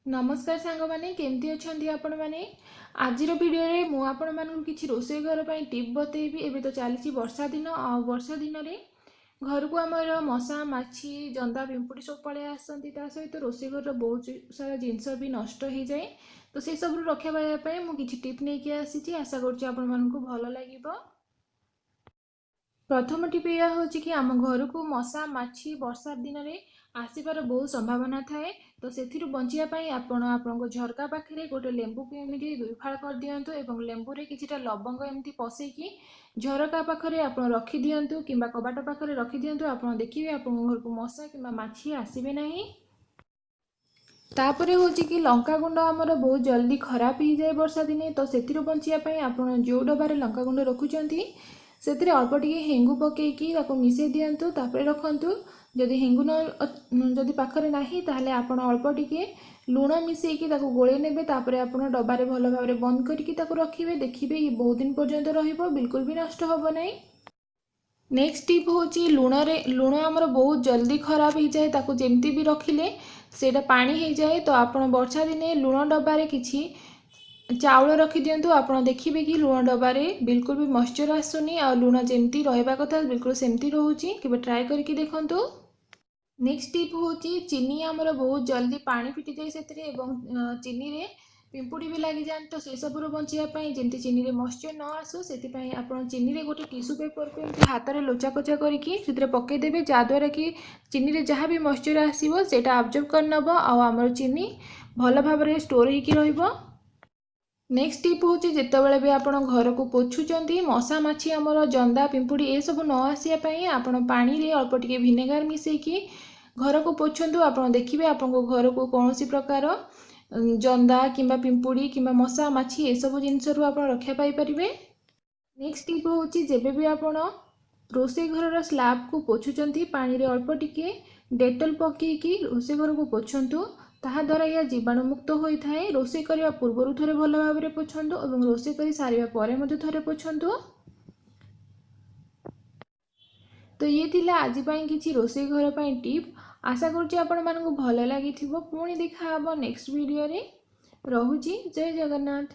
नमस्कार सांग मैंने केमती अच्छा आपण मैंने आज भिडियो मु आपण मानक किसी रोसे घर पर टिप बतेबी। एबे तो चली वर्षा दिन वर्षा दिन में घर को आमर मशा माछी जंदा पिंपुड़ी सब पलि आसती सहित रोसे घर बहुत सारा जिनस भी नष्ट हो जाए। तो से सब रक्षा पाइबापी मुझे टिप नहीं आसी आशा करूँ भल लगे। प्रथम टिप यह हूँ कि आम घर को मशा माछी वर्षा दिन में आसबार बहुत संभावना थाए। तो से बचाई आपण झरका पाखे गोटे लेंबू को एमती दुई फाड़ कर दिंतु और लेंबूरे किछिटा लवंग एमती पसैकी झरका पाखे आप रखी दिंतु कि कबाट पाखे रखी दिंतु। आप देखिए आप घर को मशा कि माछी आसबे ना। तापर हूँ कि लंका गुंड आमर बहुत जल्दी खराब हो जाए वर्षा दिने। तो से बचाई आप जो डबार लंका गुंड रखुंट से अल्प टे हेंगु पकईकी मिसई दिंतु रखु। जदि हेंगु न जदि पाखरे नाही ताहले आपण अल्प टे लुण मिसईकी गोले नेबे। तापरे आपण डबारे भल भाव बंद करके रखिए। देखिए ये बहुत दिन पर्यंत रहिबो, बिल्कुल भी नष्ट होबो नहीं। नेक्स्ट टिप हूँ लुण आमर बहुत जल्दी खराब हो जाए, ताकू जमती भी रखिले सेटा पानी हो जाए। तो आप वर्षा दिने लुण डबारे किछि चाउल रखी दिंतु। आप देखिए कि लुण डबारे बिल्कुल भी मॉइस्चर आसुनी आ लुण जमती रहा कथा बिल्कुल सेमती रोचे। केबे ट्राए करके देखंतु। नेक्स्ट टिप हूँ चीनी आमर बहुत जल्दी पानी फिटी जाए से चीनी रे पिंपुड़ी भी लगी जाए। तो से सब बचाई जमी चीनी रे मॉइस्चर न आसू से आप चीनी रे गोटे टिश्यू पेपर को एमती हाथ में लोचा कोचा करके पकईदेवे, जहाद्वारा कि चीनी रे जहाँ भी मॉइस्चर आसो से अब्जर्व कर नब आमर चीनी भल भाव में स्टोर हो। नेक्स्ट टिप हूँ जितेबाला भी आप घर को पोछुंट मशा माछी आमर जंदा पिंपुड़ी ये सब न आसापी आप पानी रे अल्प टिके विनेगार मिसईकी घर को पोछंतु। आप देखिए आप घर को कौन सी प्रकार जंदा किंबा पिंपुड़ी किंबा मशा माछी ये सब जिनस आप रक्षा पाइपर। नेक्स्ट टिप हूँ जेबे भी आप रोसे घर स्लैब को पोछुंट पानी रे अल्प टिके डेटल पकईकी रोसे घर को पोछंतु। ताद्वारा यह जीवाणुमुक्त होता है। रोसे करने पूर्व थे भल भाव में पोछंतु और रोसे कर सारे थे पोछंतु। तो ये थिला आज किसी रोसे घर पर टिप। आशा करुँच आपण भल लगी। पुणी देखा नेक्स्ट वीडियो रे। रहुची जय जगन्नाथ।